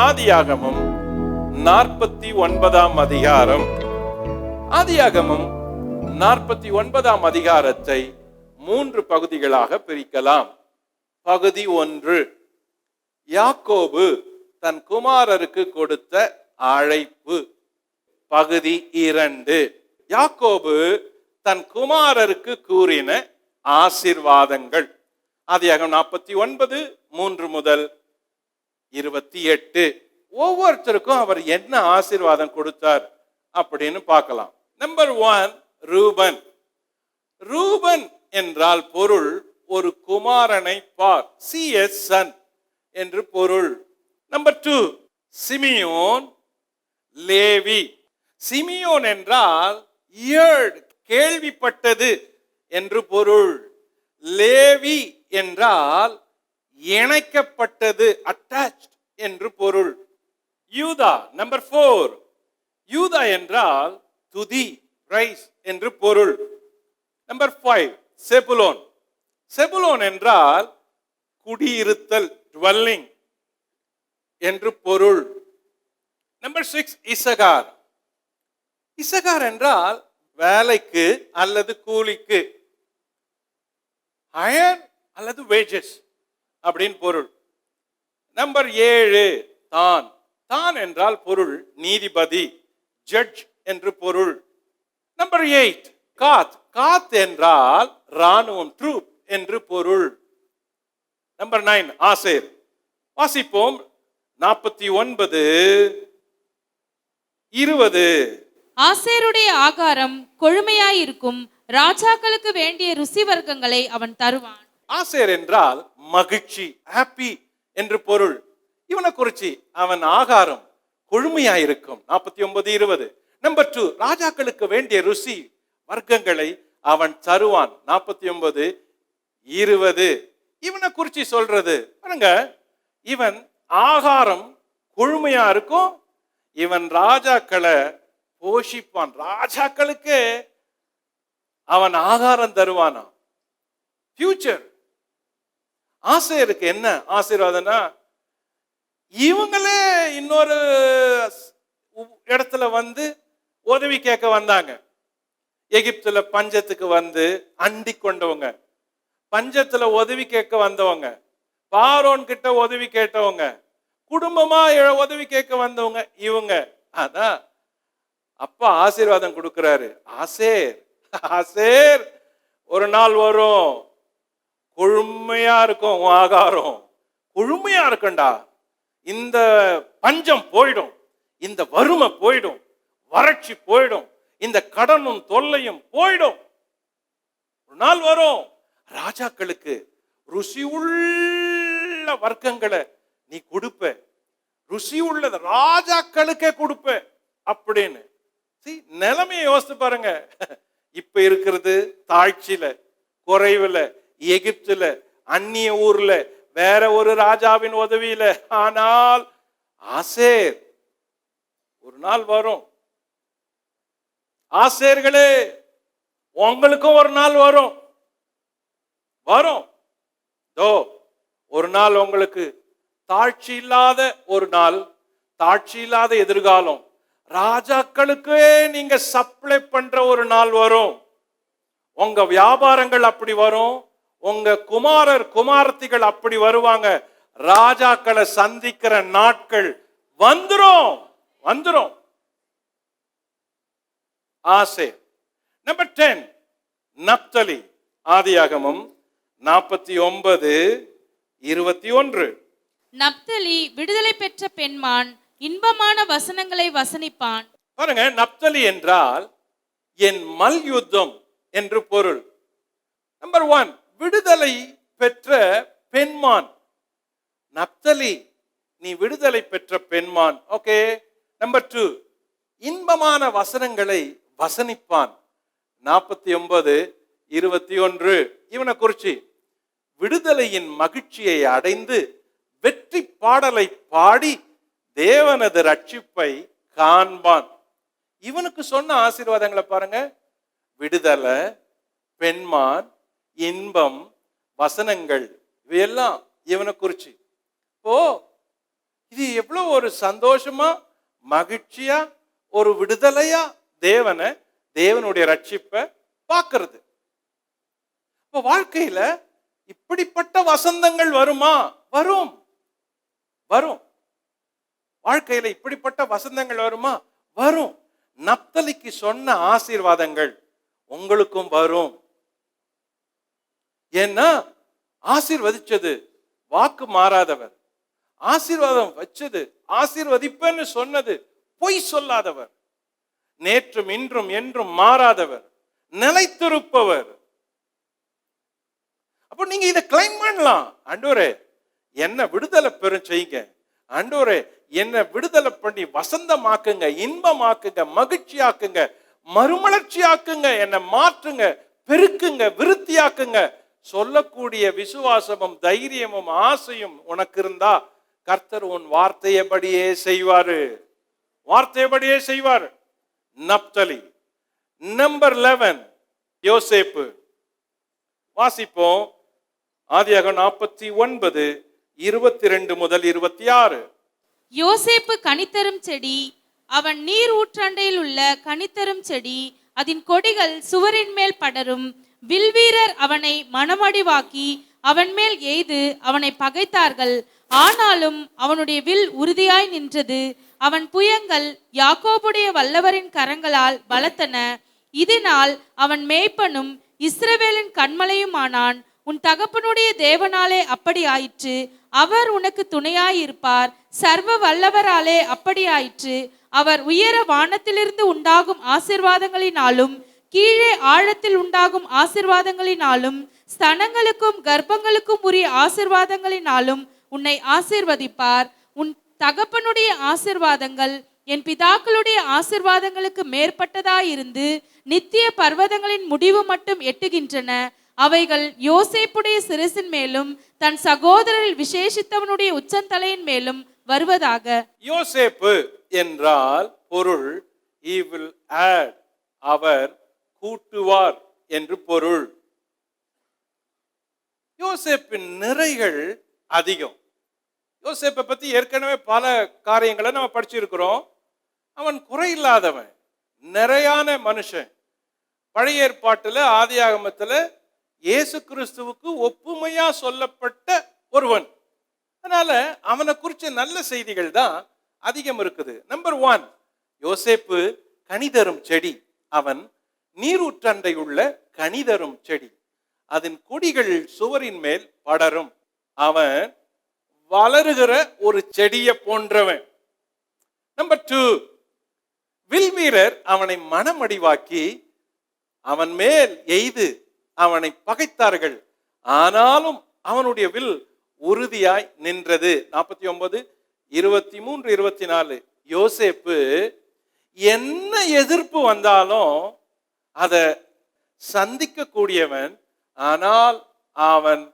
ஆதியாகமம் 49ஆம் அதிகாரம். ஆதியாகமம் 49ஆம் அதிகாரத்தை 3 பகுதிகளாக பிரிக்கலாம். பகுதி 1, யாக்கோபு தன் குமாரருக்கு கொடுத்த அழைப்பு. பகுதி 2, யாக்கோபு தன் குமாரருக்கு கூறின ஆசீர்வாதங்கள். ஆதியாகமம் 49 3 முதல் 28. ஒவ்வொருத்தருக்கும் அவர் என்ன ஆசீர்வாதம் கொடுத்தார் அப்படின்னு பார்க்கலாம். நம்பர் 1, ரூபன். ரூபன் என்றால் பொருள் ஒரு குமாரனை பார், CS சன் என்று பொருள். Number 2, Simeon, Levi. சிமியோன் என்றால் கேள்விப்பட்டது என்று பொருள். லேவி என்றால் இணைக்கப்பட்டது, அட்டாச்ட் என்று பொருள். யூதா. நம்பர் 4, யூதா என்றால் துதி, பிரைஸ் என்று பொருள். நம்பர் 5, செபுலோன். செபுலோன் என்றால் குடியிருத்தல், டுவெல்லிங் என்று பொருள். Number 6, Issachar. இசகார் என்றால் வேலைக்கு அல்லது கூலிக்கு, ஹயர் அல்லது வேஜஸ் அப்படின்னு பொருள். நம்பர் 7, தான். தான் என்றால் பொருள் நீதிபதி, ஜட்ஜ் என்று பொருள். நம்பர் 8, காத். காத் என்றால் ராணுவம், ட்ரூப் என்று பொருள். நம்பர் 9, ஆசேர். வாசிப்போம் 49 20. ஆசேருடைய ஆகாரம் கொழுமையாயிருக்கும், ராஜாக்களுக்கு வேண்டிய ருசி வர்க்கங்களை அவன் தருவான். ஆசேர் என்றால் மகிழ்ச்சி, ஹாப்பி என்று பொருள். இவனை குறிச்சி அவன் ஆகாரம் கொழுமையாயிருக்கும். 49 20. நம்பர் 2, ராஜாக்களுக்கு வேண்டிய ருசி வர்க்கங்களை அவன் தருவான். 49 20. இவனை குறிச்சி சொல்றது பாருங்க, இவன் ஆகாரம் கொழுமையா இருக்கும், இவன் ராஜாக்களை போஷிப்பான், ராஜாக்களுக்கு அவன் ஆகாரம் தருவானா. ஃபியூச்சர். ஆசேருக்கு என்ன ஆசீர்வாதம்னா, இவங்களே இன்னொரு இடத்துல வந்து உதவி கேட்க வந்தாங்க. எகிப்துல பஞ்சத்துக்கு வந்து அண்டி கொண்டவங்க, பஞ்சத்துல உதவி கேட்க வந்தவங்க, பாரோன் கிட்ட உதவி கேட்டவங்க, குடும்பமா உதவி கேட்க வந்தவங்க இவங்க. அதான் அப்பா ஆசீர்வாதம் கொடுக்கிறாரு. ஆசேர், ஆசேர், ஒரு நாள் வரும், கொழுமையா இருக்கும் உன் ஆகாரம், கொழுமையா இருக்கும்டா. இந்த பஞ்சம் போயிடும், இந்த வறுமை போயிடும், வறட்சி போயிடும், இந்த கடனும் தொல்லையும் போயிடும். ஒரு நாள் வரும், ராஜாக்களுக்கு ருசி உள்ள வர்க்கங்களை நீ கொடுப்ப, ருசி உள்ளது ராஜாக்களுக்கே கொடுப்ப அப்படின்னு. நிலைமையை யோசித்து பாருங்க. இப்ப இருக்கிறது தாழ்ச்சியில, குறைவுல, எகிப்துல, அந்நிய ஊர்ல, வேற ஒரு ராஜாவின் உதவியில. ஆனால் ஆசேர் ஒரு நாள் வரும். ஆசேர்களே, உங்களுக்கும் ஒரு நாள் வரும், வரும். ஒரு நாள் உங்களுக்கு தாழ்ச்சி இல்லாத ஒரு நாள், தாழ்ச்சி இல்லாத எதிர்காலம், ராஜாக்களுக்கே நீங்க சப்ளை பண்ற ஒரு நாள் வரும். உங்க வியாபாரங்கள் அப்படி வரும், உங்க குமாரர் குமாரத்திகள் அப்படி வருவாங்க. ராஜாக்களை சந்திக்கிற நாட்கள் வந்துரும், வந்துரும். ஆசேர். நம்பர் 10, நப்தலி. ஆதியாகமம் 49 21. நப்தலி விடுதலை பெற்ற பெண்மான், இன்பமான வசனங்களை வசனிப்பான். பாருங்க, நப்தலி என்றால் என் மல்யுத்தம் என்று பொருள். நம்பர் 1, விடுதலை பெற்ற பெண்மான். நப்தலி, நீ விடுதலை பெற்ற பெண்மான். ஓகே. நம்பர் 2, இன்பமான வசனங்களை வசனிப்பான். 49 21. இவனை குறிச்சி விடுதலையின் மகிழ்ச்சியை அடைந்து வெற்றி பாடலை பாடி தேவனது ரட்சிப்பை காண்பான். இவனுக்கு சொன்ன ஆசீர்வாதங்களை பாருங்க, விடுதலை, பெண்மான், இன்பம், வசனங்கள், இவையெல்லாம் இவனை குறிச்சி. இப்போ இது எவ்வளவு ஒரு சந்தோஷமா, மகிழ்ச்சியா, ஒரு விடுதலையா தேவனுடைய ரட்சிப்பை பார்க்கிறது. இப்ப வாழ்க்கையில இப்படிப்பட்ட வசந்தங்கள் வருமா? வரும். வரும். வாழ்க்கையில இப்படிப்பட்ட வசந்தங்கள் வருமா? வரும். நப்தலிக்கு சொன்ன ஆசீர்வாதங்கள் உங்களுக்கும் வரும். ஏன்னா ஆசீர்வதிச்சது வாக்கு மாறாதவர், ஆசீர்வாதம் வச்சது, ஆசீர்வதிப்பேன்னு சொன்னது பொய் சொல்லாதவர், நேற்றும் இன்றும் என்றும் மாறாதவர், நிலைத்திருப்பவர். அப்போ நீங்க இதை கிளைம் பண்ணலாம். ஆண்டவரே என்ன விடுதலை பெறும் செய்யுங்க, ஆண்டவரே என்ன விடுதலை பண்ணி வசந்தமாக்குங்க, இன்பமாக்குங்க, மகிழ்ச்சியாக்குங்க, மறுமலர்ச்சியாக்குங்க, என்னை மாற்றுங்க, பெருக்குங்க, விருத்தியாக்குங்க சொல்லக்கூடிய விசுவாசமும் தைரியமும் ஆசையும் உனக்கு இருந்தா கர்த்தர் உன் வார்த்தையபடியே செய்வாரு. வார்த்தையபடியே செய்வார். நப்தலி. நம்பர் 11 யோசேப்பு. வாசிப்போம். ஆதியாகமம் 49 22 முதல் 26. யோசேப்பு கனித்தரும் செடி, அவன் நீர் ஊற்றண்டையில் உள்ள கனித்தரும் செடி, அதன் கொடிகள் சுவரின் மேல் படரும். வில்வீரர் அவனை மனமடிவாக்கி அவன் மேல் எய்து அவனை பகைத்தார்கள். ஆனாலும் அவனுடைய வில் உறுதியாய் நின்றது. அவன் புயங்கள் யாக்கோபுடைய வல்லவரின் கரங்களால் பலத்தன. இதனால் அவன் மேய்ப்பனும் இஸ்ரவேலின் கண்மலையுமானான். உன் தகப்பனுடைய தேவனாலே அப்படி ஆயிற்று. அவர் உனக்கு துணையாயிருப்பார். சர்வ வல்லவராலே அப்படி ஆயிற்று. அவர் உயர வானத்திலிருந்து உண்டாகும் ஆசீர்வாதங்களினாலும் கீழே ஆழத்தில் உண்டாகும் ஆசீர்வாதங்களினாலும் ஸ்தனங்களுக்கும் கர்ப்பங்களுக்கும் உரிய ஆசீர்வாதங்களினாலும் உன்னை ஆசீர்வதிப்பார். உன் தகப்பனுடைய ஆசீர்வாதங்கள் என் பிதாக்களுடைய ஆசீர்வாதங்களுக்கு மேற்பட்டதாயிருந்து நித்திய பர்வதங்களின் முடிவு மட்டும் எட்டுகின்றன. அவைகள் யோசேப்புடைய சிரசின் மேலும் தன் சகோதரரில் விசேஷித்தவனுடைய உச்சந்தலையின் மேலும் வருவதாக. யோசேப்பு என்றால் பொருள் he will add, அவர் கூட்டுவார் என்று பொருள். யோசேப்பின் நிறைகள் அதிகம். யோசேப்பை பத்தி ஏற்கனவே பல காரியங்களை நம்ம படிச்சிருக்கிறோம். அவன் குறையில்லாதவன், நிறையான மனுஷன். பழைய ஏற்பாட்டில் ஆதியாகமத்தில் இயேசு கிறிஸ்துவுக்கு ஒப்புமையா சொல்லப்பட்ட ஒருவன். அதனால அவனை குறிச்ச நல்ல செய்திகள் தான் அதிகம் இருக்குது. நம்பர் 1, யோசேப்பு கனிதரும் செடி. அவன் நீரூற்றண்டை உள்ள கனிதரும் செடி, அதன் கொடிகள் சுவரின் மேல் படரும். அவன் வளருகிற ஒரு செடியை போன்றவன். நம்பர் 2, வில்வீரர் அவனை மனமடிவாக்கி அவன் மேல் எய்து அவனை பகைத்தார்கள். ஆனாலும் அவனுடைய வில் உறுதியாய் நின்றது. 49, 23, 24. யோசேப்பு என்ன எதிர்ப்பு வந்தாலும் அதை சந்திக்க கூடியவன். ஆனால் அவன்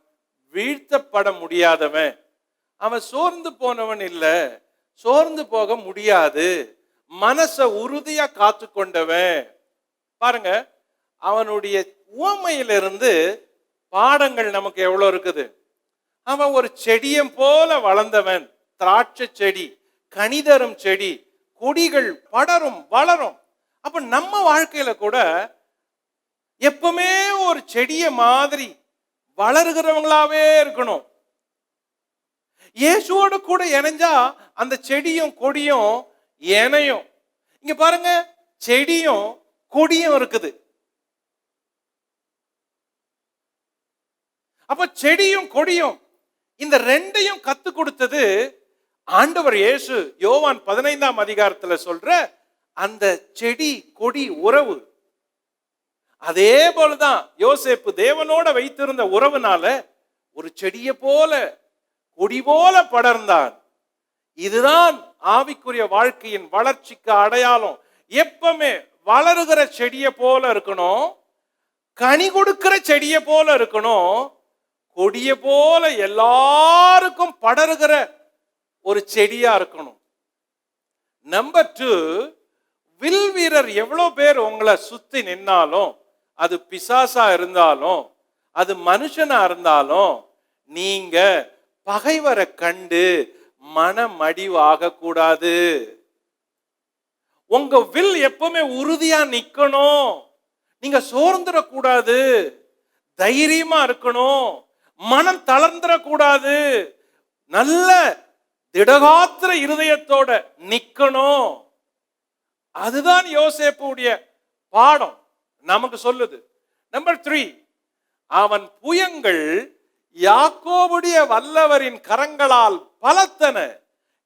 வீழ்த்தப்பட முடியாதவன். அவன் சோர்ந்து போனவன் இல்லை, சோர்ந்து போக முடியாது. மனச உறுதியா காத்து கொண்டவன். பாருங்க, அவனுடைய உவமையிலிருந்து பாடங்கள் நமக்கு எவ்வளவு இருக்குது. அவன் ஒரு செடியம் போல வளர்ந்தவன். திராட்சை செடி, கனிதரும் செடி, கொடிகள் படரும் வளரும். அப்ப நம்ம வாழ்க்கையில கூட எப்பவுமே ஒரு செடிய மாதிரி வளருகிறவங்களாவே இருக்கணும். இயேசுவோடு கூட இணைஞ்சா அந்த செடியும் கொடியும் இணையும். இங்க பாருங்க, செடியும் கொடியும் இருக்குது. அப்ப செடியும் கொடியும் இந்த ரெண்டையும் கத்து கொடுத்தது ஆண்டவர் இயேசு. யோவான் 15ஆம் அதிகாரத்துல சொல்ற அந்த செடி கொடி உறவு. அதே போலதான் யோசேப்பு தேவனோட வைத்திருந்த உறவுனால ஒரு செடியை போல கொடி போல படர்ந்தான். இதுதான் ஆவிக்குரிய வாழ்க்கையின் வளர்ச்சிக்கு அடையாளம். எப்பவுமே வளருகிற செடியை போல இருக்கணும், கனி கொடுக்கிற செடியை போல இருக்கணும், கொடிய போல எல்லாருக்கும் படருகிற ஒரு செடியா இருக்கணும். நம்பர் 2, வில் வீரர் எவ்வளவு பேர் உங்களை சுத்தி நின்னாலும், அது பிசாசா இருந்தாலும், அது மனுஷனா இருந்தாலும், நீங்க பகைவரை கண்டு மனமடிவாக கூடாது. உங்க வில் எப்பவுமே உறுதியா நிக்கணும். நீங்க சோர்ந்துடக்கூடாது, தைரியமா இருக்கணும், மனம் தளர்ந்துடக்கூடாது, நல்ல திடகாத்திர இருதயத்தோட நிக்கணும். அதுதான் யோசேப்புடைய பாடம் நமக்கு சொல்லுது. நம்பர் 3, அவன் புயங்கள் யாக்கோபுடைய வல்லவரின் கரங்களால் பலத்தன,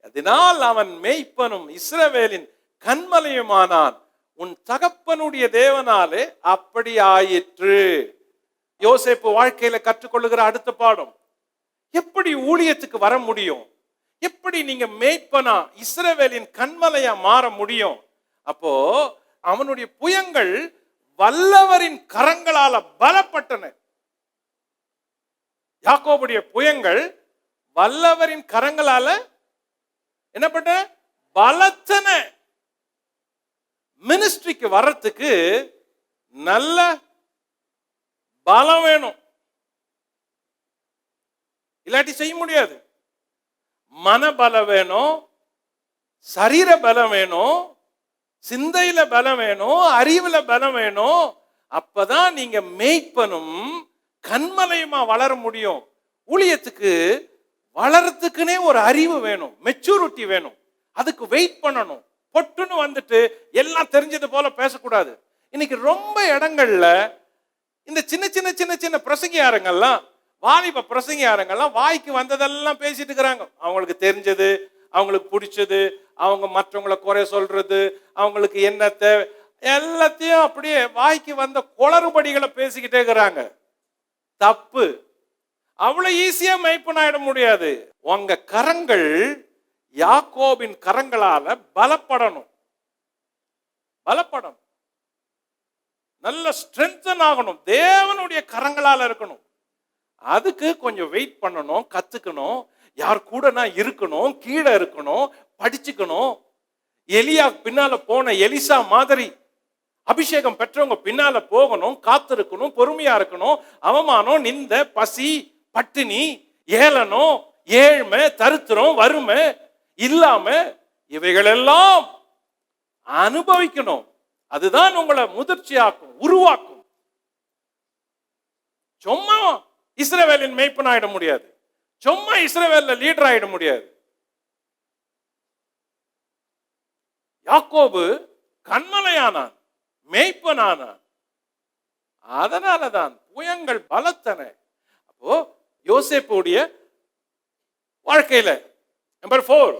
அதனால் அவன் மேய்ப்பனும் இஸ்ரவேலின் கன்மலையுமானான். உன் தகப்பனுடைய தேவனாலே அப்படி ஆயிற்று. யோசேப்பு வாழ்க்கையில கற்றுக்கொள்ளுகிற அடுத்த பாடம், எப்படி ஊழியத்துக்கு வர முடியும், எப்படி நீங்க மேய்ப்பனா இஸ்ரவேலின் கன்மலையா மாற முடியும். அப்போ அவனுடைய புயங்கள் வல்லவரின் கரங்களால பலப்பட்டன. யாக்கோபுடைய புயங்கள் வல்லவரின் கரங்களால என்ன பண்ண, பலத்தன. மினிஸ்ட்ரிக்கு வர்றதுக்கு நல்ல பலம் வேணும், இல்லாட்டி செய்ய முடியாது. மனபலம் வேணும், சரீர பலம் வேணும், சிந்தையில பலம் வேணும், அறிவுல பலம் வேணும். அப்பதான் நீங்க மேய்ப்பனும் கன்மலையுமா வளர முடியும். ஊழியத்துக்கு வளர்றதுக்குன்னே ஒரு அறிவு வேணும், மெச்சூரிட்டி வேணும். அதுக்கு வெயிட் பண்ணணும். பொட்டுன்னு வந்துட்டு எல்லாம் தெரிஞ்சது போல பேசக்கூடாது. இன்னைக்கு ரொம்ப இடங்கள்ல இந்த சின்ன சின்ன சின்ன சின்ன பிரசங்கியாரங்கள்லாம், வாலிப பிரசங்கியாரங்கள்லாம் வாய்க்கு வந்ததெல்லாம் பேசிட்டு இருக்கிறாங்க. அவங்களுக்கு தெரிஞ்சது, அவங்களுக்கு பிடிச்சது, அவங்க மற்றவங்களை குறை சொல்றது, அவங்களுக்கு என்ன தேவை, எல்லாத்தையும் அப்படியே வாய்க்கு வந்த குளறுபடிகளை பேசிக்கிட்டே இருக்கிறாங்க. தப்பு. அவ்வளவு ஈஸியா மெய்ப்பனாயிட முடியாது. உங்க கரங்கள் யாக்கோபின் கரங்களால பலப்படணும், பலப்படணும், நல்ல ஸ்ட்ரென்தன் ஆகணும், தேவனுடைய கரங்களால இருக்கணும். அதுக்கு கொஞ்சம் வெயிட் பண்ணணும், கத்துக்கணும், யார் கூட நான் இருக்கணும், கீழே இருக்கணும், படிச்சுக்கணும். எலியா பின்னால போன எலிசா மாதிரி அபிஷேகம் பெற்றவங்க பின்னால போகணும், காத்திருக்கணும், பொறுமையா இருக்கணும். அவமானம், நிந்த, பசி, பட்டினி, ஏளனம், ஏழ்மை, தரித்திரம், வறுமை இல்லாம இவைகளெல்லாம் அனுபவிக்கணும். அதுதான் உங்களை முதிர்ச்சியாக்கும், உருவாக்கும். சும்மா இஸ்ரவேலின் மேய்ப்பன் ஆயிட முடியாது, சும்மா இஸ்ரவேல்ல லீடர் ஆயிட முடியாது. யாக்கோபு கன்மலையானான், மேய்ப்பனானான். அதனாலதான் புயங்கள் பலத்தன. அப்போ யோசேப்புடைய வாழ்க்கையில நம்பர் 4,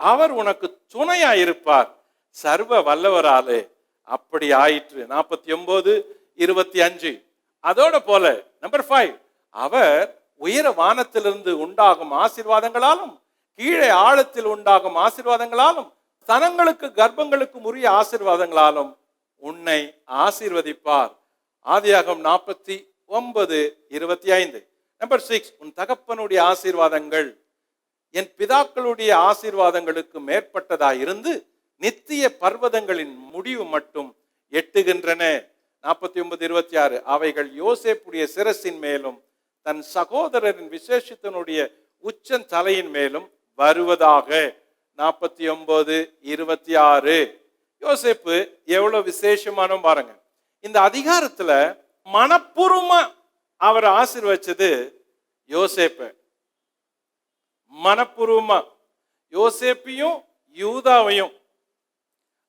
அவர் உனக்கு துணையா இருப்பார், சர்வ வல்லவராலே அப்படி ஆயிற்று. 49:25. அதோட போல நம்பர் 5, அவர் உயர வானத்திலிருந்து உண்டாகும் ஆசீர்வாதங்களாலும் கீழே ஆழத்தில் உண்டாகும் ஆசீர்வாதங்களாலும் ஸ்தனங்களுக்கு கர்ப்பங்களுக்கும் உரிய ஆசீர்வாதங்களாலும் உன்னை ஆசீர்வதிப்பார். ஆதியாகமம் 49:25. நம்பர் 6, உன் தகப்பனுடைய ஆசீர்வாதங்கள் என் பிதாக்களுடைய ஆசீர்வாதங்களுக்கு மேற்பட்டதாய் இருந்து நித்திய பர்வதங்களின் முடிவு மட்டும் எட்டுகின்றன. 49:26, அவைகள் யோசேப்புடைய சிரசின் மேலும் தன் சகோதரரின் விசேஷத்தினுடைய உச்சன் தலையின் மேலும் வருவதாக. 49:26. யோசேப்பு எவ்வளவு விசேஷமான பாருங்க. இந்த அதிகாரத்துல மனப்பூர்வமா அவர் ஆசீர்வச்சது யோசேப்பு. மனப்பூர்வமா யோசேப்பையும் யூதாவையும்.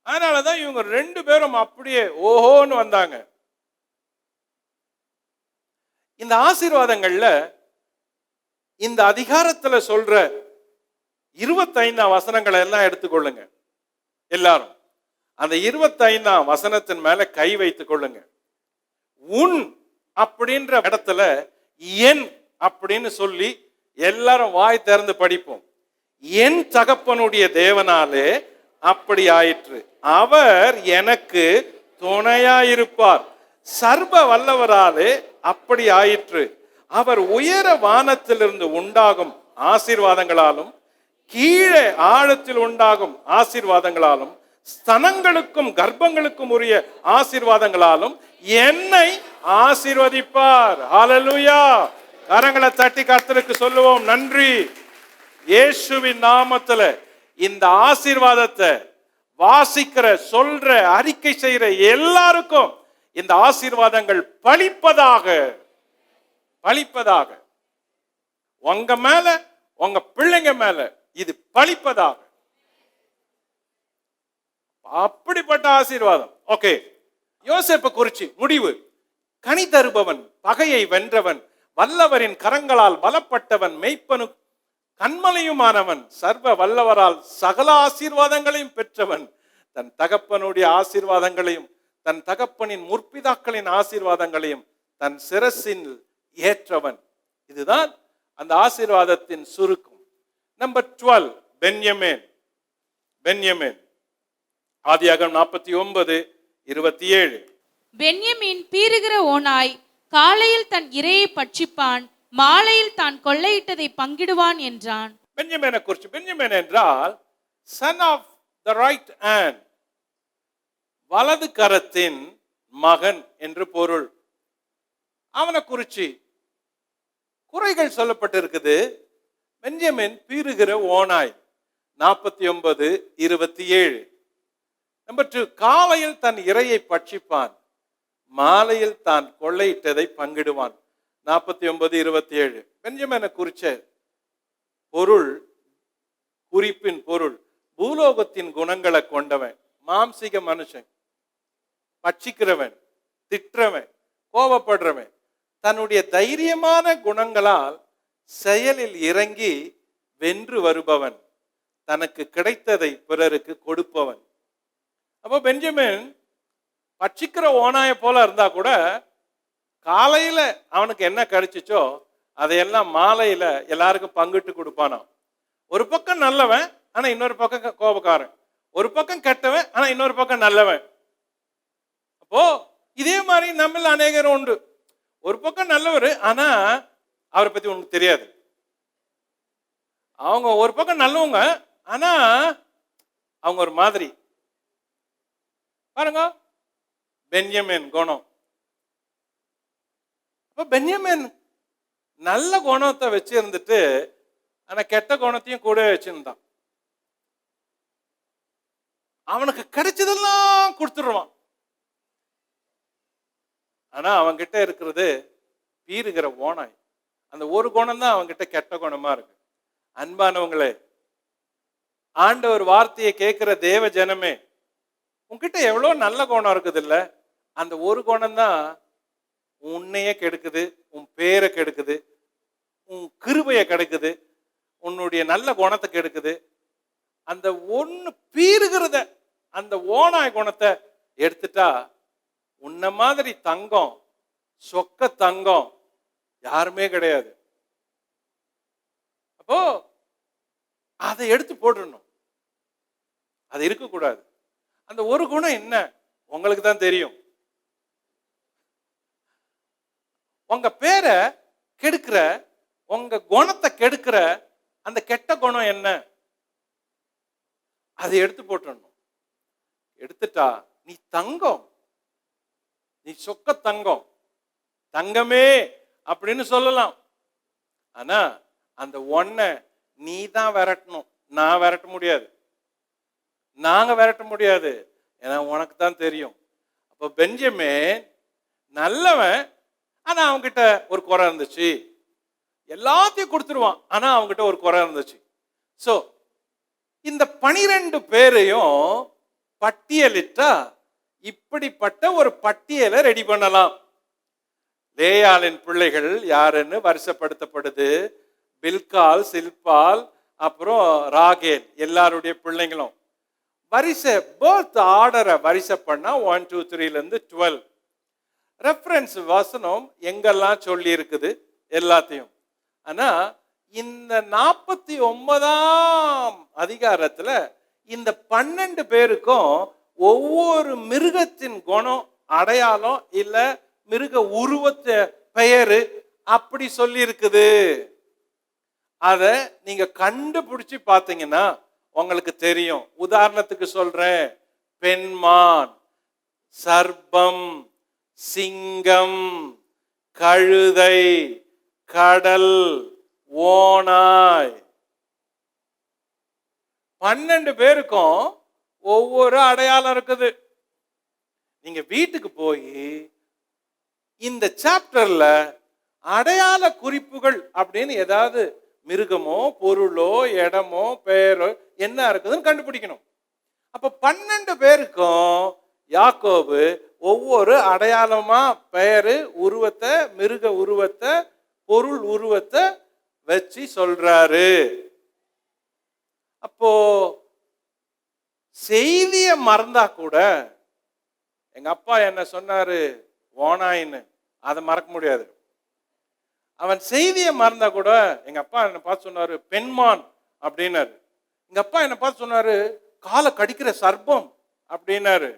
அதனாலதான் இவங்க 2 பேரும் அப்படியே ஓஹோன்னு வந்தாங்க. இந்த ஆசீர்வாதங்கள்ல இந்த அதிகாரத்துல சொல்ற 25 வசனங்களை எல்லாம் எடுத்துக்கொள்ளுங்க. எல்லாரும் அந்த 25 வசனத்தின் மேல கை வைத்துக் கொள்ளுங்க. உன் அப்படின்ற இடத்துல என் அப்படின்னு சொல்லி எல்லாரும் வாய் திறந்து படிப்போம். என் தகப்பனுடைய தேவனாலே அப்படி ஆயிற்று, அவர் எனக்கு துணையாயிருப்பார், சர்வ வல்லவராலே அப்படி ஆயிற்று, அவர் உயர வானத்திலிருந்து உண்டாகும் ஆசீர்வாதங்களாலும் கீழே ஆழத்தில் உண்டாகும் ஆசீர்வாதங்களாலும் ஸ்தனங்களுக்கும் கர்ப்பங்களுக்கும் உரிய ஆசீர்வாதங்களாலும் என்னை ஆசீர்வதிப்பார். ஹல்லேலூயா. கரங்களை தட்டி கர்த்தருக்கு சொல்லுவோம், நன்றி. இயேசுவின் நாமத்துல இந்த ஆசீர்வாதத்தை வாசிக்கிற, சொல்ற, அறிக்கை செய்யற எல்லாருக்கும் இந்த ஆசீர்வாதங்கள் பலிப்பதாக, பலிப்பதாக. உங்க மேல, உங்க பிள்ளைங்க மேல இது பலிப்பதாக. அப்படிப்பட்ட ஆசீர்வாதம். ஓகே, யோசேப்பை குறிச்சு முடிவு. கனி தருபவன், பகையை வென்றவன், வல்லவரின் கரங்களால் பலப்பட்டவன், மெய்ப்பனு கண்மலையுமானவன், சர்வ வல்லவரால் சகல ஆசீர்வாதங்களையும் பெற்றவன், தன் தகப்பனுடைய ஆசீர்வாதங்களையும் தன் தகப்பனின் முற்பிதாக்களின் ஆசீர்வாதங்களையும் தன் சிரசில் ஏற்றவன். இதுதான் அந்த ஆசீர்வாதத்தின் சுருக்கம். நம்பர் 12, பென்யமீன். பென்யமீன் ஆதியாகமம் 49:27. பென்யமீன் பீறுகிற ஓனாய், காலையில் தன் இரையை பட்சிப்பான், மாலையில் தான் கொள்ளையிட்டதை பங்கிடுவான் என்றான். பென்யமீனை குறித்து, பென்யமீன் என்றால் son of the right hand, வலது கரத்தின் மகன் என்று பொருள். அவனை குறித்து குறைகள் சொல்லப்பட்டிருக்குது. பென்யமீன் பீறுகிற ஓனாய் 49:27. நம்பர் 2, காலையில் தன் இரையை பட்சிப்பான், மாலையில் தான் கொள்ளையிட்டதை பங்கிடுவான். 49:27. பென்யமீனை குறிச்ச பொருள், குறிப்பின் பொருள், பூலோகத்தின் குணங்களை கொண்டவன், மாம்சிக மனுஷன், பட்சிக்கிறவன், திட்டுறவன், கோபப்படுறவன், தன்னுடைய தைரியமான குணங்களால் செயலில் இறங்கி வென்று வருபவன், தனக்கு கிடைத்ததை பிறருக்கு கொடுப்பவன். அப்போ பென்யமீன் பட்சிக்கிற ஓனாய போல இருந்தா கூட காலையில அவனுக்கு என்ன கிடைச்சிச்சோ அதையெல்லாம் மாலையில எல்லாருக்கும் பங்கிட்டு கொடுப்பானாம். ஒரு பக்கம் நல்லவன், ஆனா இன்னொரு பக்கம் கோபக்காரன். ஒரு பக்கம் கெட்டவன், ஆனா இன்னொரு பக்கம் நல்லவன். அப்போ இதே மாதிரி நம்மள அநேகர் உண்டு. ஒரு பக்கம் நல்லவர், ஆனா அவரை பத்தி உனக்கு தெரியாது. அவங்க ஒரு பக்கம் நல்லவங்க, ஆனா அவங்க ஒரு மாதிரி. பாருங்க பென்யமீன் குணம். அப்ப பென்யமீன் நல்ல குணத்தை வச்சு இருந்துட்டு, ஆனா கெட்ட குணத்தையும் கூட வச்சிருந்தான். அவனுக்கு கிடைச்சதெல்லாம் கொடுத்துருவான். ஆனா அவன்கிட்ட இருக்கிறது பீறுகிற ஓனாய். அந்த ஒரு குணம் தான் அவன்கிட்ட கெட்ட குணமா இருக்கு. அன்பானவங்களே, ஆண்டவர் வார்த்தையை கேட்கிற தேவ ஜனமே, உன்கிட்ட எவ்வளோ நல்ல குணம் இருக்குது இல்ல, அந்த ஒரு குணம் தான் உன்னையே கெடுக்குது, உன் பேரை கெடுக்குது, உன் கிருபையை கெடுக்குது, உன்னுடைய நல்ல குணத்தை கெடுக்குது. அந்த ஒன்று பீறுகிறத, அந்த ஓனாய் குணத்தை எடுத்துட்டா உன்ன மாதிரி தங்கம், சொக்க தங்கம் யாருமே கிடையாது. அப்போ அதை எடுத்து போட்டுடணும், அது இருக்கக்கூடாது. அந்த ஒரு குணம் என்ன உங்களுக்கு தான் தெரியும். உங்க பேரை கெடுக்கிற, உங்க குணத்தை கெடுக்கிற அந்த கெட்ட குணம் என்ன, அதை எடுத்து போட்டுடணும். எடுத்துட்டா நீ தங்கம், நீ சொக்க தங்கம், தங்கமே அப்படின்னு சொல்லலாம். ஆனா அந்த ஒன்ன நீ தான் விரட்டணும், நான் விரட்ட முடியாது, நாங்க விரட்ட முடியாது, ஏன்னா உனக்கு தான் தெரியும். அப்போ பென்யமீன் நல்லவன், ஆனா அவன்கிட்ட ஒரு குறை இருந்துச்சு. எல்லாத்தையும் கொடுத்துருவான், ஆனா அவன்கிட்ட ஒரு குறை இருந்துச்சு. சோ இந்த 12 பேரையும் பட்டியலிட்டா இப்படிப்பட்ட ஒரு பட்டியலை ரெடி பண்ணலாம். லேயாளின் பிள்ளைகள் யாருன்னு வரிசைப்படுத்தப்படுது. பில்கால், சில்பால், அப்புறம் ராகேல், எல்லாருடைய பிள்ளைங்களும் வரிசை, பர்த் ஆர்டரை வரிசை பண்ணா 1, 2, 3ல 12. ரெஃபரன்ஸ் வசனம் எங்கெல்லாம் சொல்லி இருக்குது எல்லாத்தையும். ஆனா இந்த 49ஆம் அதிகாரத்துல இந்த 12 பேருக்கும் ஒவ்வொரு மிருகத்தின் குணம், அடையாளம், இல்ல மிருக உருவத்தை பெயரு அப்படி சொல்லி இருக்குது. அத நீங்க கண்டுபிடிச்சு பார்த்தீங்கன்னா உங்களுக்கு தெரியும். உதாரணத்துக்கு சொல்றேன், பெண்மான், சர்ப்பம், சிங்கம், கழுதை, கடல், ஓனாய், 12 பேருக்கும் ஒவ்வொரு அடையாளம் இருக்குது. நீங்க வீட்டுக்கு போய் இந்த சாப்டர்ல அடையாள குறிப்புகள் அப்படின்னு ஏதாவது மிருகமோ பொருளோ இடமோ பெயரோ என்ன இருக்குதுன்னு கண்டுபிடிக்கணும். அப்ப 12 பேருக்கும் யாக்கோபு ஒவ்வொரு அடையாளமா பெயரு, உருவத்தை, மிருக உருவத்தை, பொருள் உருவத்தை வச்சு சொல்றாரு. அப்போ செய்திய மறந்தா கூட, எங்க அப்பா என்ன சொன்னாரு ஓனாயின்னு, அதை மறக்க முடியாது. அவன் செய்தியை மறந்தா கூட எங்க அப்பா என்ன பார்த்து சொன்னாரு பெண்மான் அப்படின்னாரு. எங்க அப்பா என்ன பார்த்து சொன்னாரு காலை கடிக்கிற சர்ப்பம் அப்படின்னாரு.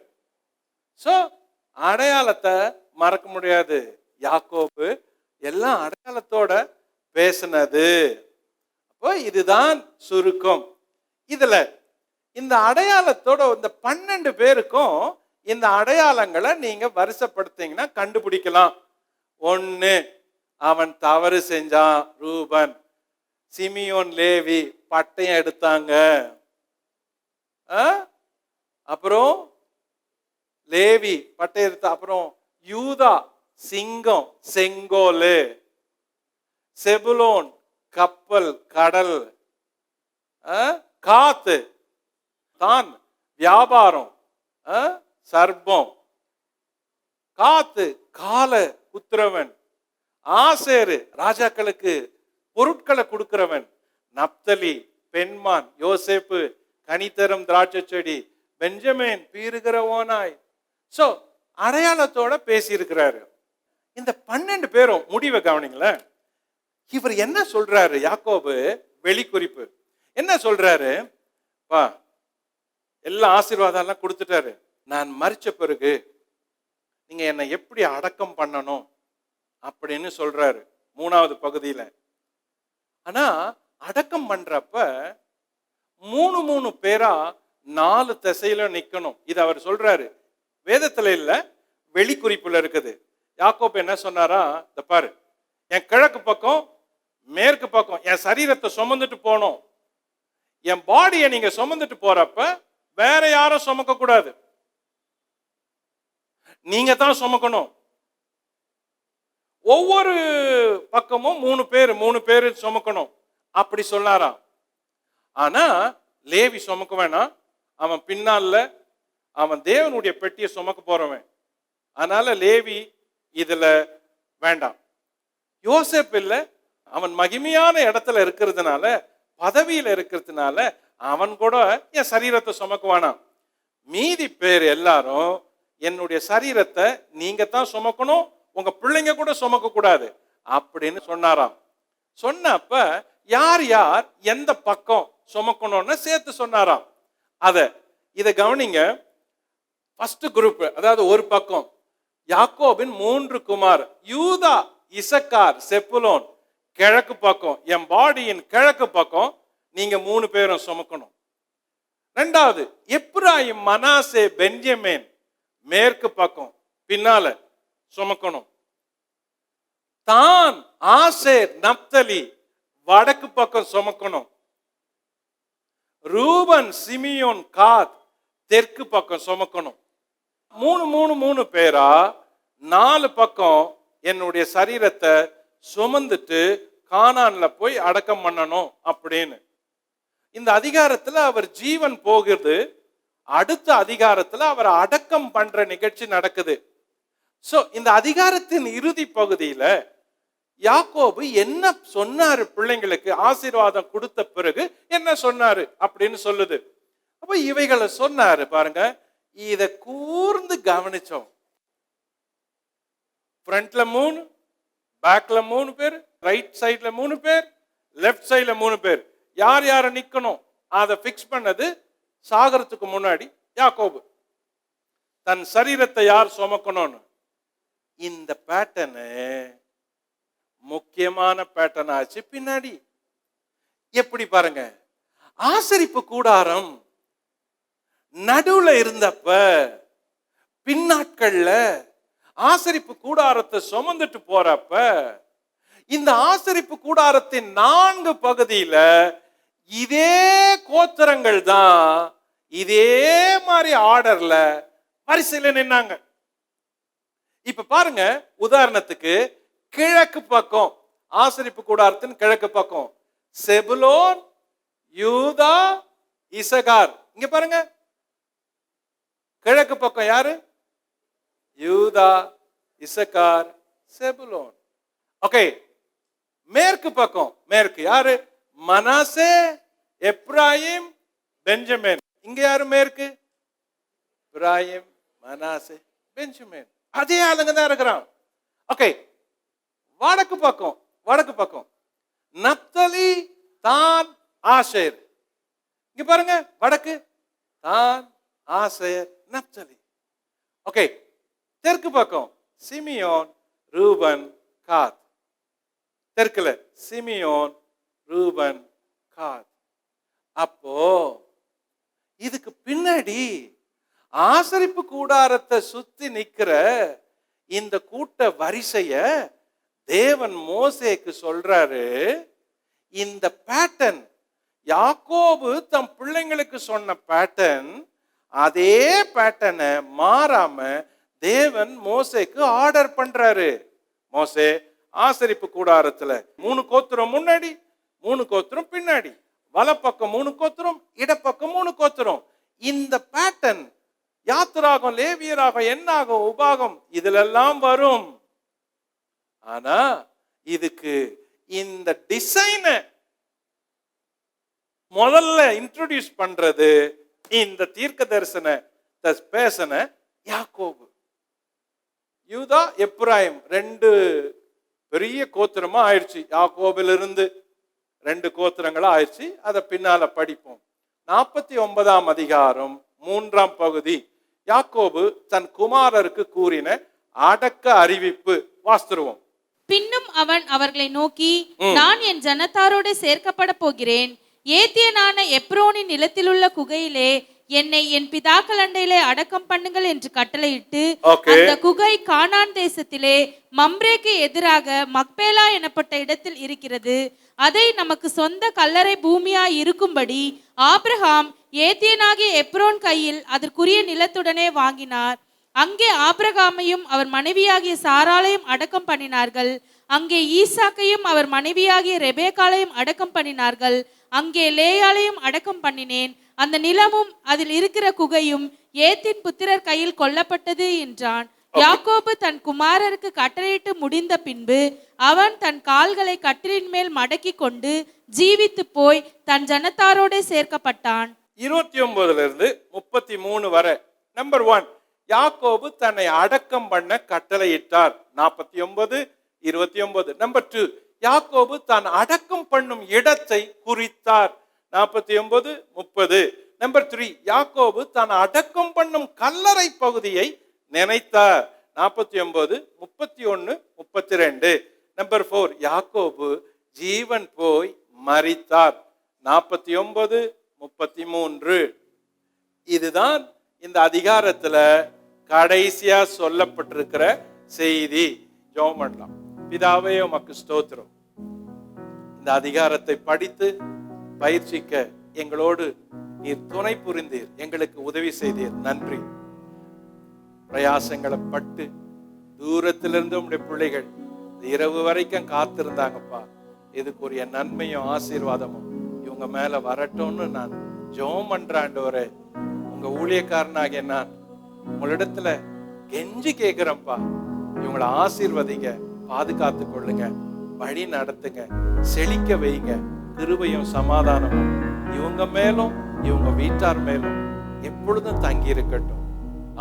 சோ அடையாளத்தை மறக்க முடியாது. யாக்கோபு எல்லாம் அடையாளத்தோட பேசினது. அப்போ இதுதான் சுருக்கம். இதுல இந்த அடையாளத்தோட இந்த 12 பேருக்கும் இந்த அடையாளங்களை நீங்க வரிசைப்படுத்தீங்கன்னா கண்டுபிடிக்கலாம். 1, அவன் தவறு செஞ்சான், ரூபன். சிமியோன், லேவி பட்டயம் எடுத்தாங்க. அப்புறம் லேவி பட்டயம் எடுத்த. அப்புறம் யூதா சிங்கம், செங்கோலு. செபுலோன் கப்பல், கடல். காத்து தான் வியாபாரம், சர்ப்பம். காத்து கால குத்துறவன். ஆசேரு ராஜாக்களுக்கு பொருட்களை கொடுக்கிறவன். நப்தலி பெண்மான், யோசேப்பு கனித்தரும் திராட்சை செடி, பெஞ்சமின் பீறுகிற ஓனாய். சோ அடையாளத்தோட பேசி இருக்கிறாரு. இந்த 12 பேரும் முடிவை கவனிங்களேன். இவர் என்ன சொல்றாரு யாக்கோபு? வெளிக்குறிப்பு என்ன சொல்றாரு? பா எல்லா ஆசீர்வாதம் எல்லாம் கொடுத்துட்டாரு. நான் மரிச்ச பிறகு நீங்க என்னை எப்படி அடக்கம் பண்ணணும் அப்படின்னு சொல்றாரு 3வது பகுதியில. ஆனா அடக்கம் பண்றப்ப 3 பேரா 4 திசையில நிக்கணும். இது அவர் சொல்றாரு, வேதத்துல இல்ல, வெளிக்குறிப்புல இருக்குது. யாக்கோபு என்ன சொன்னாரா, இந்த பாரு, என் கிழக்கு பக்கம் மேற்கு பக்கம் என் சரீரத்தை சுமந்துட்டு போனோம். என் பாடியை நீங்க சுமந்துட்டு போறப்ப வேற யாரும் சுமக்க கூடாது, நீங்க தான் சுமக்கணும். ஒவ்வொரு பக்கமும் 3 பேர் சுமக்கணும் அப்படி சொன்னாராம். ஆனா லேவி சுமக்க வேணாம், அவன் பின்னால அவன் தேவனுடைய பெட்டியை சுமக்க போறவன். அதனால லேவி இதுல வேண்டாம். யோசேப் இல்ல, அவன் மகிமையான இடத்துல இருக்கிறதுனால, பதவியில இருக்கிறதுனால அவன் கூட என் சரீரத்தை சுமக்குவானாம். மீதி பேர் எல்லாரும் என்னுடைய சரீரத்தை நீங்க தான் சுமக்கணும், உங்க பிள்ளைங்க கூட சுமக்க கூடாது அப்படின்னு சொன்னாராம். சொன்னப்ப யார் யார் எந்த பக்கம் சுமக்கணும்னு சேர்த்து சொன்னாராம். இத கவனிங்க. ஃபர்ஸ்ட் குரூப், அதாவது ஒரு பக்கம் யாக்கோபின் 3 குமார், யூதா, இசக்கார், செப்புலோன். கிழக்கு பக்கம், என் பாடியின் கிழக்கு பக்கம் நீங்க 3 பேரும் சுமக்கணும். 2வது எப்ராயிம், மனாசே, பென்யமீன் மேற்கு பக்கம் பின்னால சுமக்கணும். தான், ஆசேர், நப்தலி வடக்கு பக்கம் சுமக்கணும். ரூபன், சிமியோன், காத் தெற்கு பக்கம் சுமக்கணும். 3 பேரா 4 பக்கம் என்னுடைய சரீரத்தை சுமந்துட்டு கானான்ல போய் அடக்கம் பண்ணணும் அப்படின்னு. இந்த அதிகாரத்துல அவர் ஜீவன் போகுது, அடுத்த அதிகாரத்துல அவர் அடக்கம் பண்ற நிகழ்ச்சி நடக்குது. சோ இந்த அதிகாரத்தின் இறுதி பகுதியில யாக்கோபு என்ன சொன்னாரு பிள்ளைங்களுக்கு, ஆசீர்வாதம் கொடுத்த பிறகு என்ன சொன்னாரு அப்படின்னு சொல்லுது. அப்ப இவைகளை சொன்னாரு பாருங்க. இத கூர்ந்து கவனிச்சோம். ஃப்ரண்ட்ல 3, பேக்ல 3 பேர், ரைட் சைட்ல 3 பேர், லெஃப்ட் சைட்ல 3 பேர். யார் யார நிக்கணும் அதை பிக்ஸ் பண்ணது சாகரத்துக்கு முன்னாடி யாக்கோபு. தன் சரீரத்தை யார் சுமக்கணும்னு. இந்த பேட்டர்னு முக்கியமான பேட்டர்ன் ஆச்சு பின்னாடி. எப்படி பாருங்க, ஆசரிப்பு கூடாரம் நடுவுல இருந்தப்ப பின்னாட்கள்ல ஆசரிப்பு கூடாரத்தை சுமந்துட்டு போறப்ப இந்த ஆசரிப்பு கூடாரத்தின் 4 பகுதியில இதே கோத்திரங்கள் தான் இதே மாதிரி ஆர்டர்ல வரிசையில நின்னாங்க. இப்ப பாருங்க, உதாரணத்துக்கு கிழக்கு பக்கம், ஆசரிப்பு கூடாரத்தின் கிழக்கு பக்கம் செபுலோன், யூதா, இசகார். இங்க பாருங்க, கிழக்கு பக்கம் யாரு? யூதா, இசகார், செபுலோன். ஓகே, மேற்கு பக்கம், மேற்கு யாரு? மனாசே, எப்ராயிம், பெஞ்சமின். இங்க யாரு மேற்கு? எப்ராயிம், மனாசே, பெஞ்சமின். அதே ஆளுங்க தான் இருக்கிறான். ஓகே, வடக்கு பக்கம், வடக்கு பக்கம் நப்தலி, தான், ஆசேர். இங்க பாருங்க, வடக்கு தான், ஆசேர், நப்தலி. ஓகே, தெற்கு பக்கம் சிமியோன், ரூபன், காத். தெற்குல சிமியோன், ரூபன், காத். அப்போ இதுக்கு பின்னாடி ஆசரிப்பு கூடாரத்தை சுத்தி நிக்கிற இந்த கூட்ட வரிசைய தேவன் மோசேக்கு சொல்றாரு. இந்த பேட்டர்ன் யாக்கோபு தம் பிள்ளைங்களுக்கு சொன்ன பேட்டர்ன், அதே பேட்டர்னை மாறாம தேவன் மோசேக்கு ஆர்டர் பண்றாரு. மோசே, ஆசரிப்பு கூடாரத்துல 3 கோத்திரம் முன்னாடி, 3 கோத்திரம் பின்னாடி, வலப்பக்கம் 3 கோத்திரம், இடப்பக்கம் 3 கோத்திரம். இந்த பேட்டர்ன் யாத்திராகம், லேவியராகம், என்னாகும், உபாகம் இதிலெல்லாம் வரும். ஆனா இதுக்கு இந்த டிசைனை முதல்ல இன்ட்ரோடியூஸ் பண்றது இந்த தீர்க்க தரிசன பேசன யாக்கோபு. யூதா, எப்ராயிம் 2 பெரிய கோத்திரமா ஆயிடுச்சு. யாக்கோபிலிருந்து 2 கோத்திரங்களா ஆயிடுச்சு. அதை பின்னால படிப்போம். 49ஆம் அதிகாரம் 3ஆம் பகுதி, யாக்கோபு தன் குமாரருக்கு கூறின அடக்க அறிவிப்பு வாஸ்துருவோம். பின்னும் அவன் அவர்களை நோக்கி, நான் என் ஜனத்தாரோடு சேர்க்கப்பட போகிறேன். ஏத்தியனான எப்ரோனின் நிலத்திலுள்ள குகையிலே என்னை என் பிதாக்கள் அண்டையிலே அடக்கம் பண்ணுங்கள் என்று கட்டளையிட்டு, அந்த குகை கானான் தேசத்திலே மம்ரேக்கு எதிராக மக்பேலா எனப்பட்ட இடத்தில் இருக்கிறது. அதை நமக்கு சொந்த கல்லறை பூமியாய் இருக்கும்படி ஆபிரகாம் ஏத்தியனாகிய எப்ரோன் கையில் அதற்குரிய நிலத்துடனே வாங்கினார். அங்கே ஆபிரகாமையும் அவர் மனைவியாகிய சாராளையும் அடக்கம் பண்ணினார்கள். அங்கே ஈசாக்கையும் அவர் மனைவியாகிய ரெபேக்காளையும் அடக்கம் பண்ணினார்கள். அங்கே லேயாளையும் அடக்கம் பண்ணினேன். அந்த நிலமும் அதில் இருக்கிற குகையும் ஏத்தின் புத்திரர் கையில் கொல்லப்பட்டது என்றான். யாக்கோபு தன் குமாரருக்கு கட்டளையிட்டு முடிந்த பின்பு அவன் தன் கால்களை கட்டிலின் மேல் மடக்கி கொண்டு ஜீவித்து போய் தன் ஜனத்தாரோட சேர்க்கப்பட்டான். 29 33 வரை. நம்பர் 1, யாக்கோபு தன்னை அடக்கம் பண்ண கட்டளையிட்டார். 49, 29. நம்பர் 2, யாக்கோபு தான் அடக்கம் பண்ணும் இடத்தை குறித்தார். 49, 30. நம்பர் 3, யாக்கோபு தான் அடக்கம் பண்ணும் கல்லறை பகுதியை நினைத்தார். 49, 31, 32. நம்பர் 4, யாக்கோபு ஜீவன் போய் மரித்தார். 49, 33. இதுதான் இந்த அதிகாரத்துல கடைசியா சொல்லப்பட்டிருக்கிற செய்தி. ஜெபம் பண்ணலாம். பிதாவே, உமக்கு ஸ்தோத்திரம். இந்த அதிகாரத்தை படித்து பயிற்சிக்க எங்களோடு நீர் துணை புரிந்தீர், எங்களுக்கு உதவி செய்தீர். நன்றி. பிரயாசங்களை பட்டு தூரத்திலிருந்து உங்களுடைய பிள்ளைகள் இரவு வரைக்கும் காத்திருந்தாங்கப்பா. இதுக்குரிய நன்மையும் ஆசீர்வாதமும் இவங்க மேல வரட்டும்னு நான் ஜெபம் பண்றாண்டவரே. உங்க ஊழியக்காரனாகிய நான் உங்களிடத்துல கெஞ்சி கேட்கிறேன்ப்பா. இவங்களை ஆசீர்வதிங்க, பாதுகாத்து கொள்ளுங்க, வழி நடத்துங்க, செழிக்க வைங்க. கிருபையும் சமாதானமும் இவங்க மேலும் இவங்க வீட்டார் மேலும் எப்பொழுதும் தங்கி இருக்கட்டும்.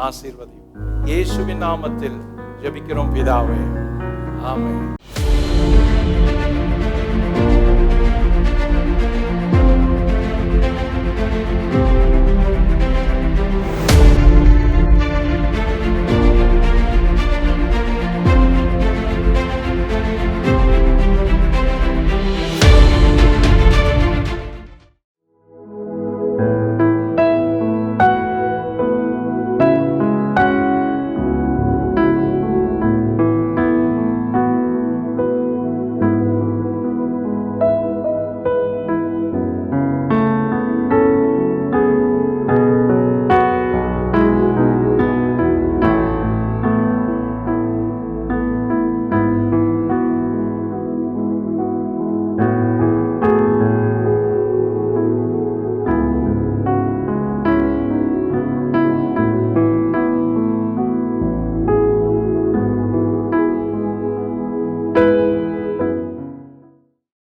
ஆசீர்வதியும். இயேசுவின் நாமத்தில் ஜெபிக்கிறோம் பிதாவே. ஆமென்.